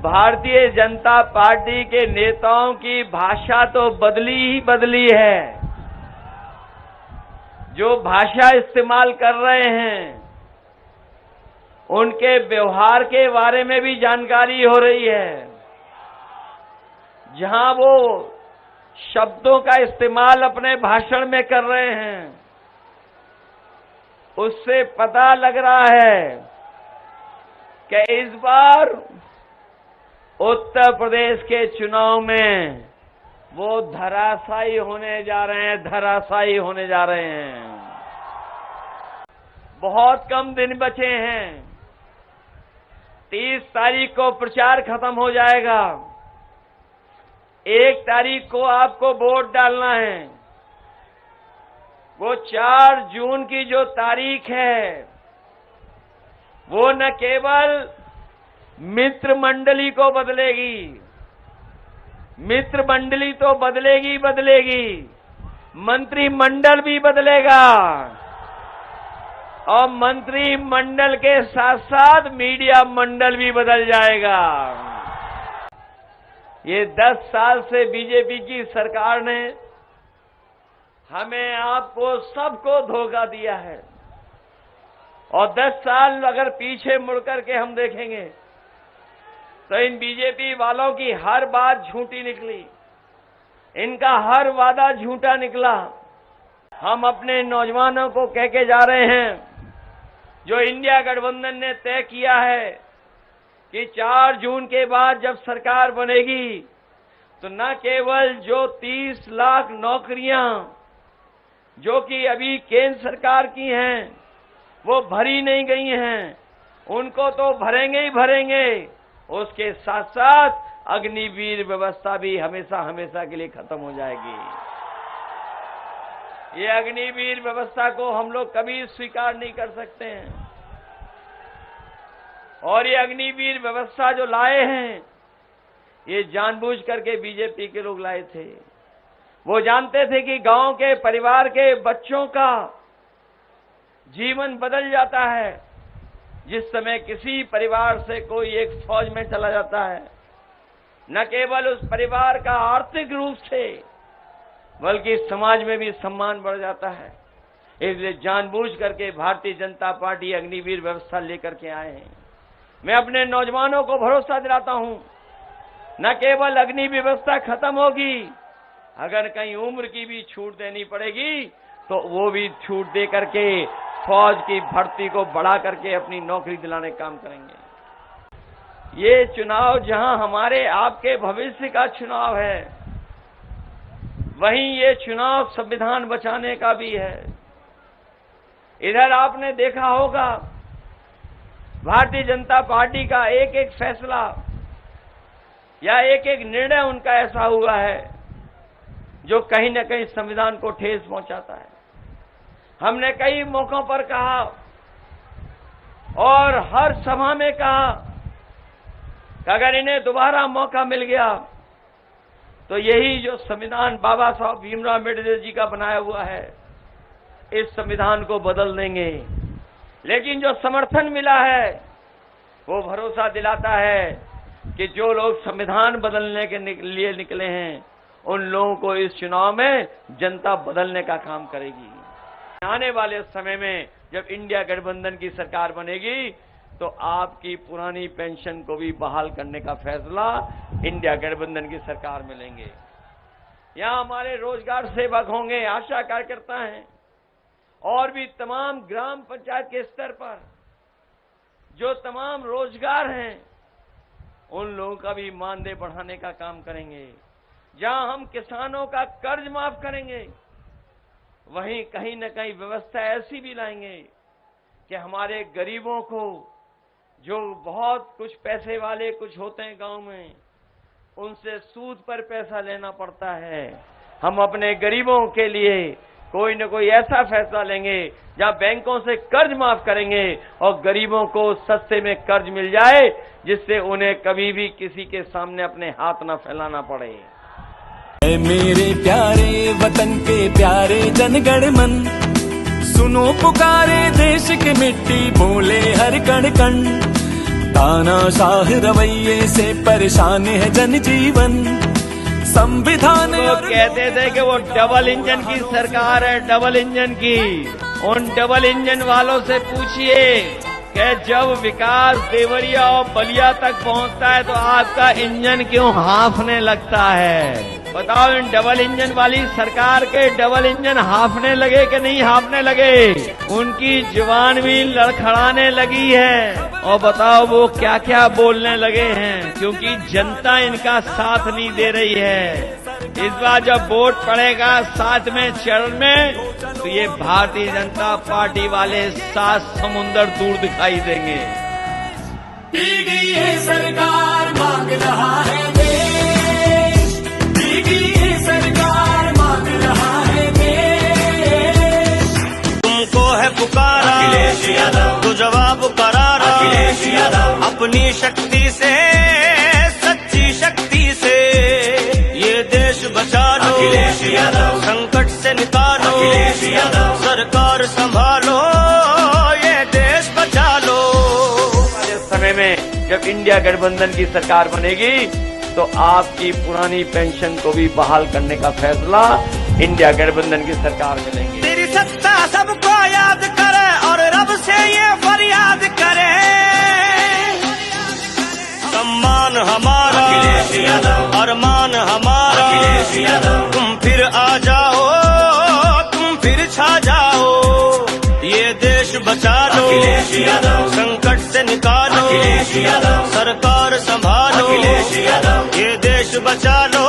Bharatiya Janata party के नेताओं की भाषा तो बदली ही बदली है। जो भाषा इस्तेमाल कर रहे हैं उनके व्यवहार के बारे में भी जानकारी हो रही है। जहां वो शब्दों का इस्तेमाल अपने भाषण में कर रहे हैं, उससे पता लग रहा है कि इस बार उत्तर प्रदेश के चुनाव में वो धराशायी होने जा रहे हैं, धराशायी होने जा रहे हैं। बहुत कम दिन बचे हैं। 30 तारीख को प्रचार खत्म हो जाएगा। 1 तारीख को आपको वोट डालना है। वो 4 जून की जो तारीख है, वो न केवल मित्र मंडली को बदलेगी, मित्र मंडली तो बदलेगी बदलेगी, मंत्रिमंडल भी बदलेगा और मंत्रिमंडल के साथ साथ मीडिया मंडल भी बदल जाएगा। ये 10 साल से बीजेपी की सरकार ने हमें, आपको, सबको धोखा दिया है। और 10 साल अगर पीछे मुड़कर के हम देखेंगे तो इन बीजेपी वालों की हर बात झूठी निकली, इनका हर वादा झूठा निकला। हम अपने नौजवानों को कह के जा रहे हैं, जो इंडिया गठबंधन ने तय किया है कि 4 जून के बाद जब सरकार बनेगी तो न केवल जो 30 लाख नौकरियां जो कि अभी केंद्र सरकार की हैं वो भरी नहीं गई हैं, उनको तो भरेंगे ही भरेंगे, उसके साथ साथ अग्निवीर व्यवस्था भी हमेशा हमेशा के लिए खत्म हो जाएगी। ये अग्निवीर व्यवस्था को हम लोग कभी स्वीकार नहीं कर सकते हैं। और ये अग्निवीर व्यवस्था जो लाए हैं, ये जानबूझ करके बीजेपी के लोग लाए थे। वो जानते थे कि गांव के परिवार के बच्चों का जीवन बदल जाता है जिस समय किसी परिवार से कोई एक फौज में चला जाता है। न केवल उस परिवार का आर्थिक रूप से बल्कि समाज में भी सम्मान बढ़ जाता है। इसलिए जानबूझ करके भारतीय जनता पार्टी अग्निवीर व्यवस्था लेकर के आए हैं। मैं अपने नौजवानों को भरोसा दिलाता हूं, न केवल अग्निवीर व्यवस्था खत्म होगी, अगर कहीं उम्र की भी छूट देनी पड़ेगी तो वो भी छूट दे करके फौज की भर्ती को बढ़ा करके अपनी नौकरी दिलाने का काम करेंगे। ये चुनाव जहां हमारे आपके भविष्य का चुनाव है, वहीं ये चुनाव संविधान बचाने का भी है। इधर आपने देखा होगा भारतीय जनता पार्टी का एक एक फैसला या एक एक निर्णय उनका ऐसा हुआ है जो कहीं न कहीं संविधान को ठेस पहुंचाता है। हमने कई मौकों पर कहा और हर सभा में कहा कि अगर इन्हें दोबारा मौका मिल गया तो यही जो संविधान बाबा साहब भीमराव अम्बेडकर जी का बनाया हुआ है, इस संविधान को बदल देंगे। लेकिन जो समर्थन मिला है वो भरोसा दिलाता है कि जो लोग संविधान बदलने के लिए निकले हैं, उन लोगों को इस चुनाव में जनता बदलने का काम करेगी। आने वाले समय में जब इंडिया गठबंधन की सरकार बनेगी तो आपकी पुरानी पेंशन को भी बहाल करने का फैसला इंडिया गठबंधन की सरकार में लेंगे। यहां हमारे रोजगार सेवक होंगे, आशा कार्यकर्ता हैं, और भी तमाम ग्राम पंचायत के स्तर पर जो तमाम रोजगार हैं, उन लोगों का भी मानदेय बढ़ाने का काम करेंगे। जहां हम किसानों का कर्ज माफ करेंगे, वहीं कहीं न कहीं व्यवस्था ऐसी भी लाएंगे कि हमारे गरीबों को, जो बहुत कुछ पैसे वाले कुछ होते हैं गांव में, उनसे सूद पर पैसा लेना पड़ता है, हम अपने गरीबों के लिए कोई न कोई ऐसा फैसला लेंगे जहां बैंकों से कर्ज माफ करेंगे और गरीबों को सस्ते में कर्ज मिल जाए, जिससे उन्हें कभी भी किसी के सामने अपने हाथ न फैलाना पड़े। मेरे प्यारे वतन के प्यारे जनगण मन, सुनो पुकारे देश की मिट्टी, बोले हर कण कण। तानाशाह रवैये से परेशान है जनजीवन। संविधान वो कहते थे कि वो डबल इंजन की सरकार है, डबल इंजन की। उन डबल इंजन वालों से पूछिए कि जब विकास देवरिया और बलिया तक पहुंचता है तो आपका इंजन क्यों हाँफने लगता है? बताओ, इन डबल इंजन वाली सरकार के डबल इंजन हाँफने लगे कि नहीं हाँफने लगे? उनकी जुबान भी लड़खड़ाने लगी है। और बताओ वो क्या क्या बोलने लगे हैं, क्योंकि जनता इनका साथ नहीं दे रही है। इस बार जब वोट पड़ेगा 7वें चरण में तो ये भारतीय जनता पार्टी वाले 7 समुंदर दूर दिखाई देंगे। पीडीए सरकार मांग रहा है देश, पीडीए सरकार मांग रहा है देश। तुमको है पुकारा अखिलेश यादव, तो जवाब करारा अखिलेश यादव। अपनी शक्ति से, सच्ची शक्ति से ये देश बचा लो अखिलेश यादव, संकट से निकालो अखिलेश यादव, सरकार संभालो ये देश बचा लो। इस समय में जब इंडिया गठबंधन की सरकार बनेगी तो आपकी पुरानी पेंशन को भी बहाल करने का फैसला इंडिया गठबंधन की सरकार में लेंगे। तेरी सत्ता सबको याद करे और रब से ये फरियाद करे, सम्मान हमारा अखिलेश यादव, अरमान हमारा अखिलेश यादव। तुम फिर आ जाओ, तुम फिर छा जाओ, ये देश बचा लो अखिलेश यादव, संकट से निकालो अखिलेश यादव, सरकार संभालो अखिलेश यादव, ये देश बचा लो।